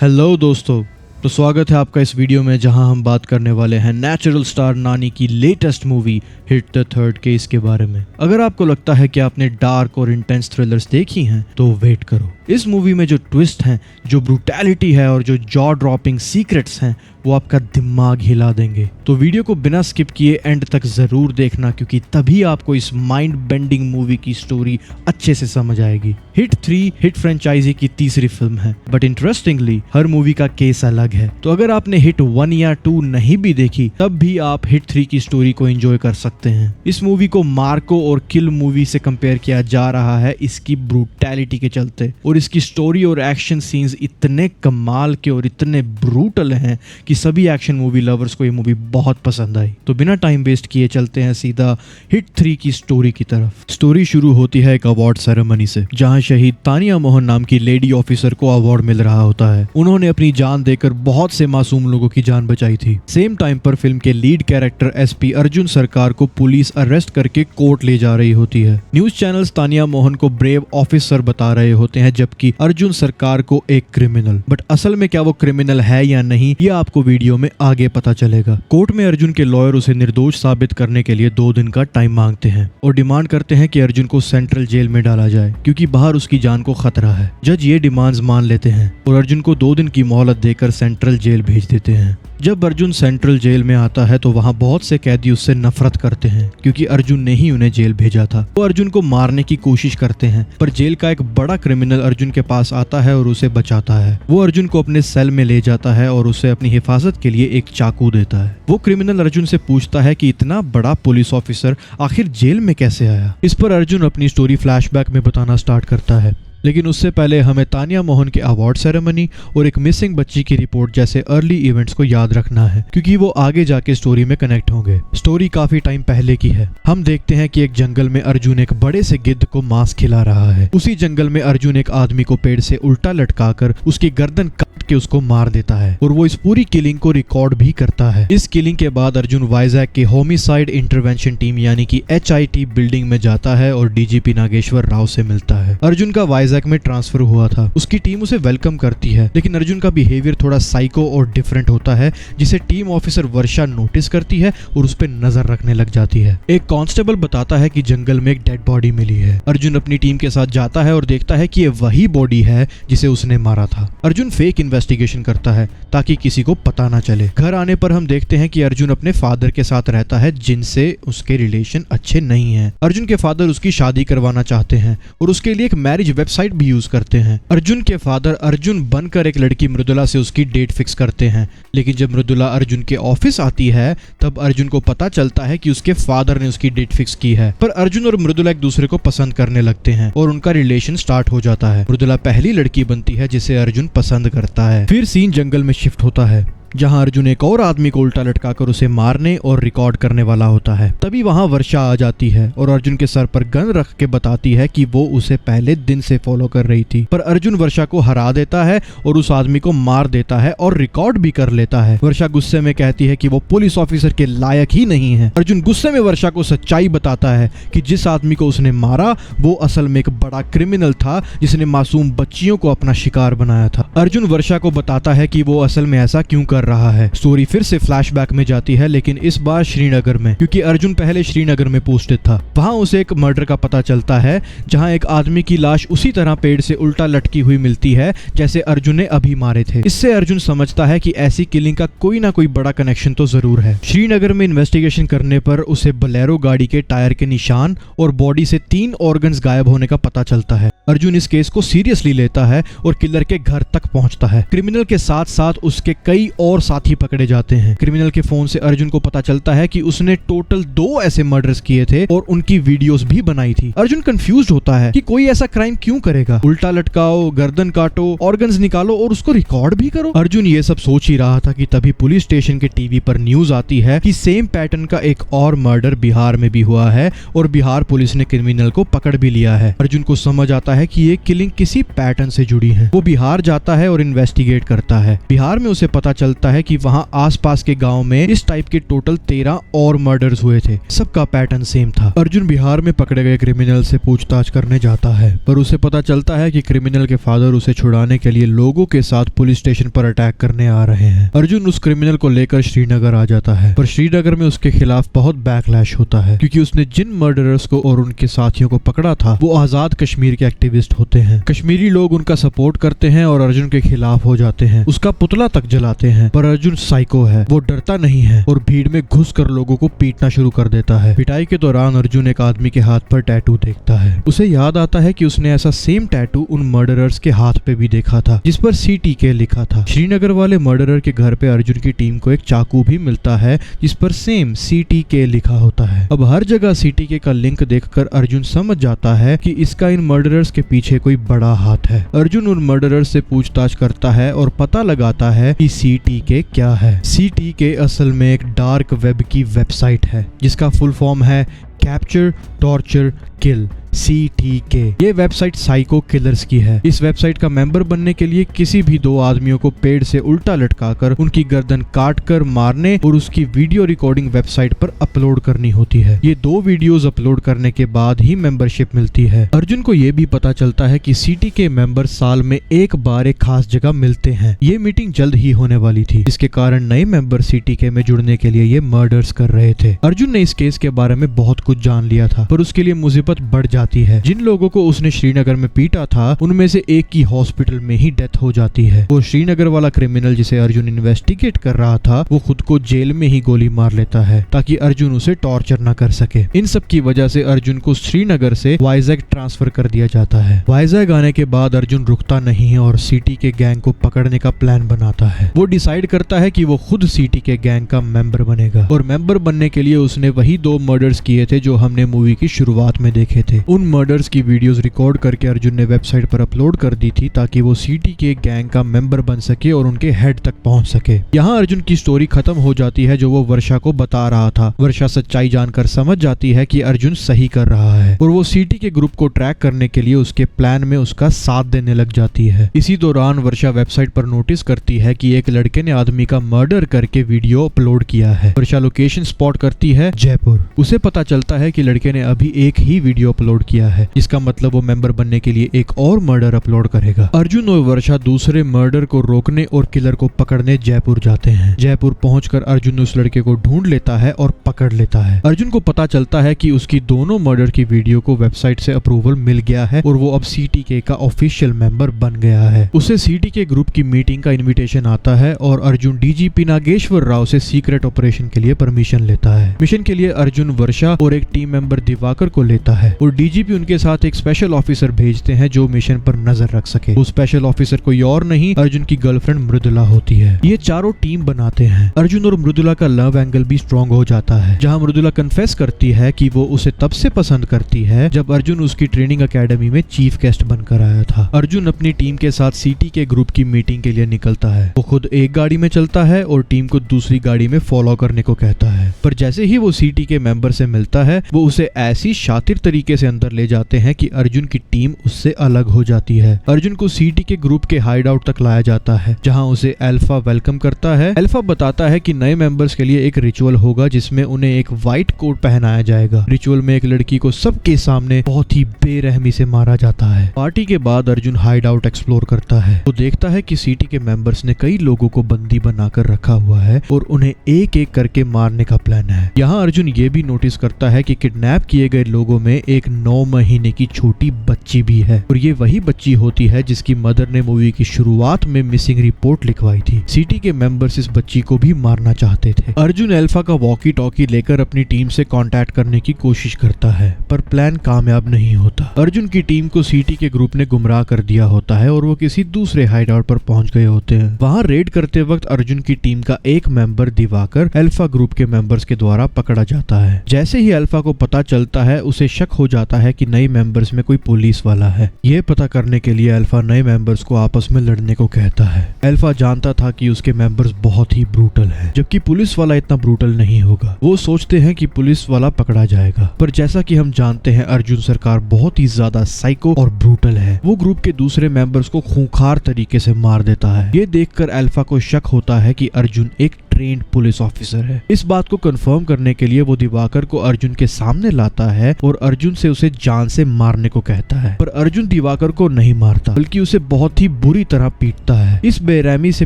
Hello दोस्तों, तो स्वागत है आपका इस वीडियो में जहां हम बात करने वाले हैं नेचुरल स्टार नानी की latest movie hit the third case के बारे में। अगर आपको लगता है कि आपने डार्क और इंटेंस थ्रिलर्स देखी हैं तो वेट करो। इस मूवी में जो ट्विस्ट हैं, जो ब्रूटैलिटी है और जो जॉ ड्रॉपिंग सीक्रेट्स हैं वो आपका दिमाग हिला देंगे। तो वीडियो को बिना स्किप किए एंड तक जरूर देखना, क्योंकि तभी आपको इस माइंड बेंडिंग मूवी की स्टोरी अच्छे से समझ आएगी। हिट 3 हिट फ्रेंचाइजी की तीसरी फिल्म है, बट इंटरेस्टिंगली हर मूवी का केस अलग है। तो अगर आपने हिट 1 या 2 नहीं भी देखी तब भी आप हिट 3 की स्टोरी को एंजॉय कर सकते हैं। इस मूवी को मार्को और किल मूवी से कंपेयर किया जा रहा है इसकी ब्रूटैलिटी के चलते, और इसकी स्टोरी और एक्शन सीन्स इतने कमाल के और इतने ब्रूटल हैं कि सभी एक्शन मूवी लवर्स को ये मूवी बहुत पसंद आई। तो बिना टाइम वेस्ट किए चलते हैं सीधा हिट 3 की स्टोरी की तरफ। स्टोरी शुरू होती है एक अवार्ड सेरेमनी से, जहां शहीद तानिया मोहन नाम की लेडी ऑफिसर को अवार्ड मिल रहा होता है। उन्होंने अपनी जान देकर बहुत से मासूम लोगों की जान बचाई थी। सेम टाइम पर फिल्म के लीड कैरेक्टर एसपी अर्जुन सरकार को पुलिस अरेस्ट करके कोर्ट ले जा रही होती है। न्यूज चैनल्स तानिया मोहन को ब्रेव ऑफिसर बता रहे होते हैं, जबकि अर्जुन सरकार को एक क्रिमिनल। बट असल में क्या वो क्रिमिनल है या नहीं, ये आपको वीडियो में आगे पता चलेगा। कोर्ट में अर्जुन के लॉयर उसे निर्दोष साबित करने के लिए 2 दिन का टाइम मांगते हैं और डिमांड करते हैं कि अर्जुन को सेंट्रल जेल में डाला जाए, क्योंकि बाहर उसकी जान को खतरा है। जज ये डिमांड्स मान लेते हैं और अर्जुन को 2 दिन की मोहलत देकर सेंट्रल जेल भेज देते हैं। जब अर्जुन सेंट्रल जेल में आता है तो वहां बहुत से कैदी उससे नफरत करते हैं, क्योंकि अर्जुन ने ही उन्हें जेल भेजा था। वो अर्जुन को मारने की कोशिश करते हैं, पर जेल का एक बड़ा क्रिमिनल अर्जुन के पास आता है और उसे बचाता है। वो अर्जुन को अपने सेल में ले जाता है और उसे अपनी हिफाजत के लिए एक चाकू देता है। वो क्रिमिनल अर्जुन से पूछता है कि इतना बड़ा पुलिस ऑफिसर आखिर जेल में कैसे आया। इस पर अर्जुन अपनी स्टोरी फ्लैशबैक में बताना स्टार्ट करता है, लेकिन उससे पहले हमें तानिया मोहन के अवार्ड सेरेमनी और एक मिसिंग बच्ची की रिपोर्ट जैसे अर्ली इवेंट्स को याद रखना है, क्योंकि वो आगे जाके स्टोरी में कनेक्ट होंगे। स्टोरी काफी टाइम पहले की है। हम देखते हैं कि एक जंगल में अर्जुन एक बड़े से गिद्ध को मांस खिला रहा है। उसी जंगल में अर्जुन एक आदमी को पेड़ से उल्टा लटकाकर उसकी गर्दन काट के उसको मार देता है, और वो इस पूरी किलिंग को रिकॉर्ड भी करता है। इस किलिंग के बाद अर्जुन वाइजैक के होमिसाइड इंटरवेंशन टीम यानी कि HIT बिल्डिंग में जाता है और डीजीपी नागेश्वर राव से मिलता है। अर्जुन का वाइजैक में ट्रांसफर हुआ था। उसकी टीम उसे वेलकम करती है, लेकिन अर्जुन का बिहेवियर थोड़ा साइको और डिफरेंट होता है, जिसे टीम ऑफिसर वर्षा नोटिस करती है और उस पर नजर रखने लग जाती है। एक कांस्टेबल बताता है कि जंगल में एक डेड बॉडी मिली है। अर्जुन अपनी टीम के साथ जाता है और देखता है कि ये वही बॉडी है जिसे उसने मारा था। अर्जुन फेक इन्वेस्टिगेशन करता है ताकि किसी को पता ना चले। घर आने पर हम देखते हैं कि अर्जुन अपने फादर के साथ रहता है, जिनसे उसके रिलेशन अच्छे नहीं हैं। अर्जुन के फादर उसकी शादी करवाना चाहते हैं और उसके लिए एक मैरिज वेबसाइट भी यूज करते हैं। अर्जुन के फादर अर्जुन बनकर एक लड़की मृदुला से उसकी डेट फिक्स करते हैं, लेकिन जब मृदुला अर्जुन के ऑफिस आती है तब अर्जुन को पता चलता है कि उसके फादर ने उसकी डेट फिक्स की है। पर अर्जुन और मृदुला एक दूसरे को पसंद करने लगते हैं और उनका रिलेशन स्टार्ट हो जाता है। मृदुला पहली लड़की बनती है जिसे अर्जुन पसंद करता है। फिर सीन जंगल में शिफ्ट होता है, जहां अर्जुन एक और आदमी को उल्टा लटकाकर उसे मारने और रिकॉर्ड करने वाला होता है। तभी वहां वर्षा आ जाती है और अर्जुन के सर पर गन रख के बताती है कि वो उसे पहले दिन से फॉलो कर रही थी। पर अर्जुन वर्षा को हरा देता है और उस आदमी को मार देता है और रिकॉर्ड भी कर लेता है। वर्षा गुस्से में कहती है कि वो पुलिस ऑफिसर के लायक ही नहीं है। अर्जुन गुस्से में वर्षा को सच्चाई बताता है कि जिस आदमी को उसने मारा वो असल में एक बड़ा क्रिमिनल था, जिसने मासूम बच्चियों को अपना शिकार बनाया था। अर्जुन वर्षा को बताता है कि वो असल में ऐसा क्यों कर रहा है। स्टोरी फिर से फ्लैशबैक में जाती है, लेकिन इस बार श्रीनगर में, क्योंकि अर्जुन पहले श्रीनगर में पोस्टेड था। वहां उसे एक मर्डर का पता चलता है, जहां एक आदमी की लाश उसी तरह पेड़ से उल्टा लटकी हुई मिलती है जैसे अर्जुन ने अभी मारे थे। इससे अर्जुन समझता है कि ऐसी किलिंग का कोई ना कोई बड़ा कनेक्शन तो जरूर है। श्रीनगर में इन्वेस्टिगेशन करने पर उसे बोलेरो गाड़ी के टायर के निशान और बॉडी से 3 ऑर्गन्स गायब होने का पता चलता है। अर्जुन इस केस को सीरियसली लेता है और किलर के घर तक पहुंचता है। क्रिमिनल के साथ साथ उसके कई और साथी पकड़े जाते हैं। क्रिमिनल के फोन से अर्जुन को पता चलता है कि उसने टोटल 2 ऐसे मर्डर्स किए थे और उनकी वीडियोस भी बनाई थी। अर्जुन कंफ्यूज्ड होता है कि कोई ऐसा क्राइम क्यों करेगा। उल्टा लटकाओ, गर्दन काटो, ऑर्गन्स निकालो और उसको रिकॉर्ड भी करो। अर्जुन ये सब सोच ही रहा था कि तभी पुलिस स्टेशन के टीवी पर न्यूज आती है कि सेम पैटर्न का एक और मर्डर बिहार में भी हुआ है और बिहार पुलिस ने क्रिमिनल को पकड़ भी लिया है। अर्जुन को समझ आता है कि ये किलिंग किसी पैटर्न से जुड़ी है। वो बिहार जाता है और इन्वेस्टिगेट करता है। बिहार में उसे पता चलता लगता है कि वहाँ आसपास के गांव में इस टाइप के टोटल 13 और मर्डर्स हुए थे। सबका पैटर्न सेम था। अर्जुन बिहार में पकड़े गए क्रिमिनल से पूछताछ करने जाता है, पर उसे पता चलता है कि क्रिमिनल के फादर उसे छुड़ाने के लिए लोगों के साथ पुलिस स्टेशन पर अटैक करने आ रहे हैं। अर्जुन उस क्रिमिनल को लेकर श्रीनगर आ जाता है, पर श्रीनगर में उसके खिलाफ बहुत बैकलैश होता है, क्योंकि उसने जिन मर्डरर्स को और उनके साथियों को पकड़ा था वो आजाद कश्मीर के एक्टिविस्ट होते हैं। कश्मीरी लोग उनका सपोर्ट करते हैं और अर्जुन के खिलाफ हो जाते हैं, उसका पुतला तक जलाते हैं। पर अर्जुन साइको है, वो डरता नहीं है और भीड़ में घुसकर लोगों को पीटना शुरू कर देता है। पिटाई के दौरान अर्जुन एक आदमी के हाथ पर टैटू देखता है। उसे याद आता है कि उसने ऐसा सेम टैटू उन मर्डरर्स के हाथ पे भी देखा था, जिस पर CTK लिखा था। श्रीनगर वाले मर्डरर के घर पे अर्जुन की टीम को एक चाकू भी मिलता है, जिस पर सेम CTK लिखा होता है। अब हर जगह CTK का लिंक देखकर अर्जुन समझ जाता है कि इसका इन मर्डरर्स के पीछे कोई बड़ा हाथ है। अर्जुन उन मर्डरर्स से पूछताछ करता है और पता लगाता है कि CTK क्या है। CTK असल में एक डार्क वेब की वेबसाइट है, जिसका फुल फॉर्म है कैप्चर टॉर्चर किल, CTK। ये वेबसाइट साइको किलर्स की है। इस वेबसाइट का मेंबर बनने के लिए किसी भी दो आदमियों को पेड़ से उल्टा लटकाकर उनकी गर्दन काटकर मारने और उसकी वीडियो रिकॉर्डिंग वेबसाइट पर अपलोड करनी होती है। ये 2 वीडियोस अपलोड करने के बाद ही मेंबरशिप मिलती है। अर्जुन को ये भी पता चलता है कि CTK मेंबर साल में एक बार एक खास जगह मिलते हैं। ये मीटिंग जल्द ही होने वाली थी, जिसके कारण नए मेंबर CTK में जुड़ने के लिए ये मर्डर्स कर रहे थे। अर्जुन ने इस केस के बारे में बहुत कुछ जान लिया था, पर उसके लिए मुसीबत बढ़ जाती है। जिन लोगों को उसने श्रीनगर में पीटा था, उनमें से एक की हॉस्पिटल में ही डेथ हो जाती है। वो श्रीनगर वाला क्रिमिनल जिसे अर्जुन इन्वेस्टिगेट कर रहा था, वो खुद को जेल में ही गोली मार लेता है ताकि अर्जुन उसे टॉर्चर न कर सके। इन सब की वजह से अर्जुन को श्रीनगर से वाइजैक ट्रांसफर कर दिया जाता है। वाइजैक आने के बाद अर्जुन रुकता नहीं है और CTK गैंग को पकड़ने का प्लान बनाता है। वो डिसाइड करता है कि वो खुद CTK गैंग का मेंबर बनेगा, और मेंबर बनने के लिए उसने वही 2 मर्डर्स किए थे जो हमने मूवी की शुरुआत में देखे थे। उन मर्डर्स की वीडियोस रिकॉर्ड करके अर्जुन ने वेबसाइट पर अपलोड कर दी थी ताकि वो CTK गैंग का मेंबर बन सके और उनके हेड तक पहुंच सके। यहाँ अर्जुन की स्टोरी खत्म हो जाती है जो वो वर्षा को बता रहा था। वर्षा सच्चाई जानकर समझ जाती है कि अर्जुन सही कर रहा है और वो CTK ग्रुप को ट्रैक करने के लिए उसके प्लान में उसका साथ देने लग जाती है। इसी दौरान वर्षा वेबसाइट पर नोटिस करती है कि एक लड़के ने आदमी का मर्डर करके वीडियो अपलोड किया है। वर्षा लोकेशन स्पॉट करती है जयपुर। उसे पता चलता है कि लड़के ने अभी एक ही वीडियो अपलोड किया है, जिसका मतलब वो मेंबर बनने के लिए एक और मर्डर अपलोड करेगा। अर्जुन और वर्षा दूसरे मर्डर को रोकने और किलर को पकड़ने जयपुर जाते हैं। जयपुर पहुंचकर अर्जुन उस लड़के को ढूंढ लेता है और पकड़ लेता है। अर्जुन को पता चलता है कि उसकी दोनों मर्डर की वीडियो को वेबसाइट से अप्रूवल मिल गया है और वो अब CTK का ऑफिशियल मेंबर बन गया है। उसे CTK ग्रुप की मीटिंग का इन्विटेशन आता है और अर्जुन DGP नागेश्वर राव से सीक्रेट ऑपरेशन के लिए परमिशन लेता है। मिशन के लिए अर्जुन वर्षा और एक टीम मेंबर दिवाकर को लेता है और DGP उनके साथ एक स्पेशल ऑफिसर भेजते हैं जो मिशन पर नजर रख सके। वो स्पेशल ऑफिसर कोई और नहीं, अर्जुन की गर्लफ्रेंड मृदुला होती है। ये चारों टीम बनाते हैं। अर्जुन और मृदुला का लव एंगल भी स्ट्रॉन्ग हो जाता है, जहां मृदुला कन्फेस करती है कि वो उसे तब से पसंद करती है जब अर्जुन उसकी ट्रेनिंग एकेडमी में चीफ गेस्ट बनकर आया था। अर्जुन अपनी टीम के साथ CTK ग्रुप की मीटिंग के लिए निकलता है। वो खुद एक गाड़ी में चलता है और टीम को दूसरी गाड़ी में फॉलो करने को कहता है, पर जैसे ही वो CTK मेंबर से मिलता है, वो उसे ऐसी शातिर तरीके से अंदर ले जाते हैं कि अर्जुन की टीम उससे अलग हो जाती है। अर्जुन को CTK ग्रुप के हाइड आउट तक लाया जाता है, जहां उसे अल्फा वेलकम करता है। अल्फा बताता है कि नए मेंबर्स के लिए एक रिचुअल होगा जिसमें उन्हें एक व्हाइट कोट पहनाया जाएगा। रिचुअल में एक लड़की को सबके सामने बहुत ही बेरहमी से मारा जाता है। पार्टी के बाद अर्जुन हाइड आउट एक्सप्लोर करता है। वो देखता है कि CTK मेंबर्स ने कई लोगों को बंदी बनाकर रखा हुआ है और उन्हें एक एक करके मारने का प्लान है। यहाँ अर्जुन ये भी नोटिस करता है कि किडनैप किए गए लोगों में एक 9 महीने की छोटी बच्ची भी है और ये वही बच्ची होती है जिसकी मदर ने मूवी की शुरुआत में मिसिंग रिपोर्ट लिखवाई थी। CTK मेंबर्स इस बच्ची को भी मारना चाहते थे। अर्जुन अल्फा का वॉकी टॉकी लेकर अपनी टीम से कांटेक्ट करने की कोशिश करता है, पर प्लान कामयाब नहीं होता। अर्जुन की टीम को CTK ग्रुप ने गुमराह कर दिया होता है और वो किसी दूसरे हाइड आउट पर पहुंच गए होते हैं। वहां रेड करते वक्त अर्जुन की टीम का एक मेंबर दिवाकर अल्फा ग्रुप के मेंबर्स के द्वारा पकड़ा जाता है। जैसे ही अल्फा को पता चलता है, उसे शक हो जाता जाता है कि नए मेंबर्स में कोई पुलिस वाला है। ये पता करने के लिए अल्फा नए मेंबर्स को आपस में लड़ने को कहता है। अल्फा जानता था कि उसके मेंबर्स बहुत ही ब्रूटल हैं, जबकि पुलिस वाला इतना ब्रूटल नहीं होगा। वो सोचते हैं कि पुलिस वाला पकड़ा जाएगा, पर जैसा कि हम जानते हैं अर्जुन सरकार बहुत ही ज्यादा साइको और ब्रूटल है। वो ग्रुप के दूसरे मेंबर्स को खूंखार तरीके से मार देता है। ये देखकर अल्फा को शक होता है कि अर्जुन एक ट्रेंड पुलिस ऑफिसर है। इस बात को कंफर्म करने के लिए वो दिवाकर को अर्जुन के सामने लाता है और अर्जुन से उसे जान से मारने को कहता है, पर अर्जुन दिवाकर को नहीं मारता, बल्कि उसे बहुत ही बुरी तरह पीटता है। इस बेरहमी से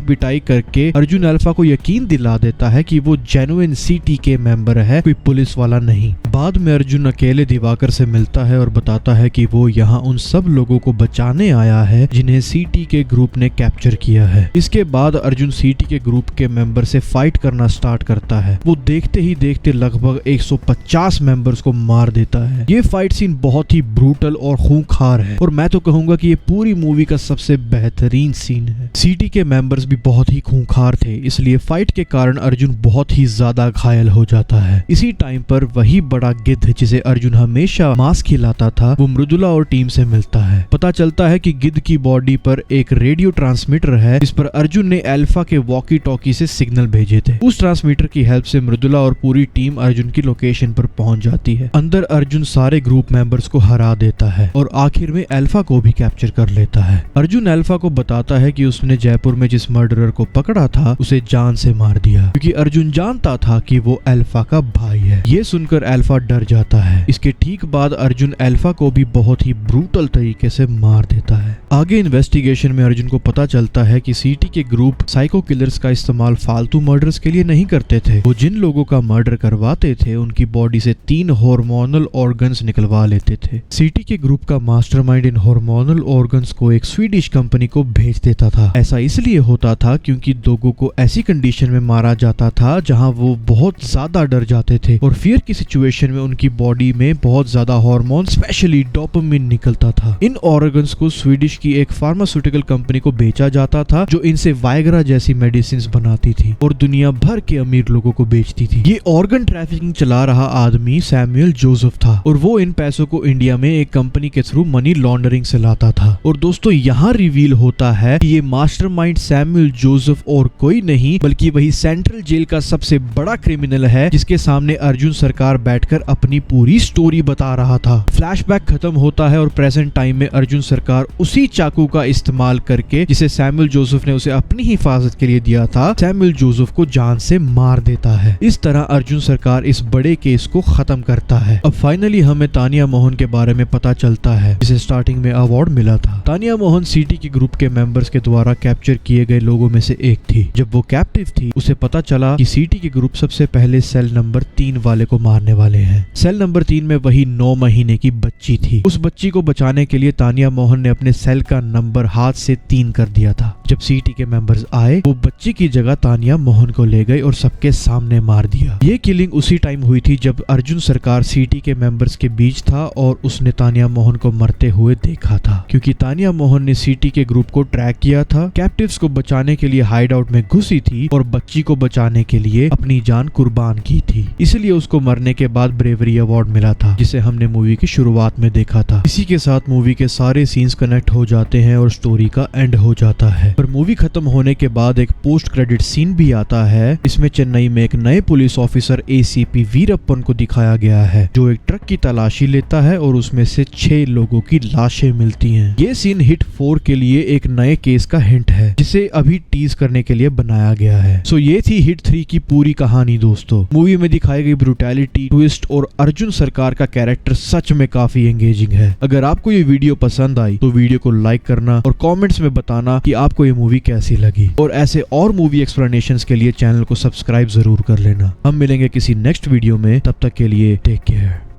पिटाई करके अर्जुन अल्फा को यकीन दिला देता है कि वो जेन्युइन सीटी के मेंबर है, कोई पुलिस वाला नहीं। बाद में अर्जुन अकेले दिवाकर से मिलता है और बताता है कि वो यहाँ उन सब लोगों को बचाने आया है जिन्हें सीटी के ग्रुप ने कैप्चर किया है। इसके बाद अर्जुन सीटी के ग्रुप के मेंबर से फाइट करना स्टार्ट करता है। वो देखते ही देखते लगभग 150 मेंबर्स को मार देता है। ये फाइट सीन बहुत ही ब्रूटल और खूंखार है और मैं तो कहूंगा कि ये पूरी मूवी का सबसे बेहतरीन सीन है। सीटी के मेंबर्स भी बहुत ही खूंखार थे, इसलिए फाइट के कारण अर्जुन बहुत ही ज्यादा घायल हो जाता है। इसी टाइम पर वही बड़ा गिद्ध जिसे अर्जुन हमेशा मांस खिलाता था, वो मृदुला और टीम से मिलता है। पता चलता है कि गिद्ध की बॉडी पर एक रेडियो ट्रांसमीटर है, जिस पर अर्जुन ने अल्फा के वॉकी टॉकी से सिग्नल भेजे थे। उस ट्रांसमीटर की हेल्प से मृदुला और पूरी टीम अर्जुन की लोकेशन पर पहुंच जाती है। अंदर अर्जुन सारे ग्रुप मेंबर्स को हरा देता है और आखिर में अल्फा को भी कैप्चर कर लेता है। अर्जुन अल्फा को बताता है कि उसने जयपुर में जिस मर्डरर को पकड़ा था उसे जान से मार दिया, क्योंकि अर्जुन जानता था कि वो अल्फा का भाई है। ये सुनकर अल्फा डर जाता है। इसके ठीक बाद अर्जुन अल्फा को भी बहुत ही ब्रूटल तरीके से मार देता है। आगे इन्वेस्टिगेशन में अर्जुन को पता चलता है कि सीटी के ग्रुप साइको किलर्स का इस्तेमाल फालतू मर्डर्स के लिए नहीं करते थे। वो जिन लोगों का मर्डर करवाते थे उनकी बॉडी से 3 हार्मोनल ऑर्गन्स निकलवा लेते थे। सीटी के ग्रुप का मास्टरमाइंड इन हार्मोनल ऑर्गन्स को एक स्वीडिश कंपनी को भेज देता था। ऐसा इसलिए होता था क्योंकि लोगों को ऐसी कंडीशन में मारा जाता था जहां वो बहुत ज्यादा डर जाते थे और फियर की सिचुएशन में उनकी बॉडी में बहुत ज्यादा हार्मोन स्पेशली डोपामिन निकलता था। इन ऑर्गन्स को स्वीडिश की एक फार्मास्यूटिकल कंपनी को बेचा जाता था जो इनसे वायग्रा जैसी मेडिसिन बनाती थी और दुनिया भर के अमीर लोगों को बेचती थी। ये ऑर्गन ट्रैफिकिंग चला रहा आदमी सैमुअल जोसेफ था और वो इन पैसों को इंडिया में एक कंपनी के थ्रू मनी लॉन्ड्रिंग से लाता था। और दोस्तों यहाँ रिवील होता है कि ये मास्टरमाइंड सैमुअल जोसेफ और कोई नहीं बल्कि वही सेंट्रल जेल का सबसे बड़ा क्रिमिनल है जिसके सामने अर्जुन सरकार बैठकर अपनी पूरी स्टोरी बता रहा था। फ्लैशबैक खत्म होता है और प्रेजेंट टाइम में अर्जुन सरकार उसी चाकू का इस्तेमाल करके जिसे सैमुअल जोसेफ ने उसे अपनी हिफाजत के लिए दिया था, सैमुअल जोसेफ को जान से मार देता है। इस तरह अर्जुन सरकार इस बड़े केस को खत्म करता है। अब फाइनली हमें तानिया मोहन के बारे में पता चलता है जिसे स्टार्टिंग में अवार्ड मिला था। तानिया मोहन सीटी के ग्रुप के मेंबर्स के द्वारा कैप्चर किए गए लोगों में से एक थी। जब वो कैप्टिव थी उसे पता चला कि सीटी के ग्रुप सबसे पहले सेल नंबर 3 वाले को मारने वाले हैं। सेल नंबर 3 में वही 9 महीने की बच्ची थी। उस बच्ची को बचाने के लिए तानिया मोहन ने अपने सेल का नंबर हाथ से 3 कर दिया था। जब सीटी के मेंबर्स आए वो बच्ची की जगह तानिया मोहन को ले गए और सबके सामने मार दिया। ये किलिंग उसी टाइम हुई थी जब अर्जुन सरकार सीटी के मेंबर्स के बीच था और उसने तानिया मोहन को मरते हुए देखा था, क्योंकि तानिया मोहन ने सीटी के ग्रुप को ट्रैक किया था, कैप्टिव्स को बचाने के लिए हाइड आउट में घुसी थी और बच्ची को बचाने के लिए अपनी जान कुर्बान की थी। इसलिए उसको मरने के बाद ब्रेवरी अवार्ड मिला था जिसे हमने मूवी की शुरुआत में देखा था। इसी के साथ मूवी के सारे सीन्स कनेक्ट हो जाते हैं और स्टोरी का एंड हो जाता है। पर मूवी खत्म होने के बाद एक पोस्ट क्रेडिट सीन भी आता है। इसमें चेन्नई में एक नए पुलिस ऑफिसर एसीपी वीरप्पन को दिखाया गया है जो एक ट्रक की तलाशी लेता है और उसमें से 6 लोगों की लाशें मिलती हैं। ये सीन हिट 4 के लिए एक नए केस का हिंट है जिसे अभी टीज करने के लिए बनाया गया है। सो ये थी हिट 3 की पूरी कहानी दोस्तों। मूवी में दिखाई गई ब्रूटैलिटी, ट्विस्ट और अर्जुन सरकार का कैरेक्टर सच में काफी एंगेजिंग है। अगर आपको ये वीडियो पसंद आई तो वीडियो को लाइक करना और कमेंट्स में बताना कि आपको ये मूवी कैसी लगी और ऐसे और मूवी एक्सप्लेनेशंस के लिए चैनल को सब्सक्राइब जरूर कर लेना। हम मिलेंगे किसी नेक्स्ट वीडियो में, तब तक के लिए टेक केयर।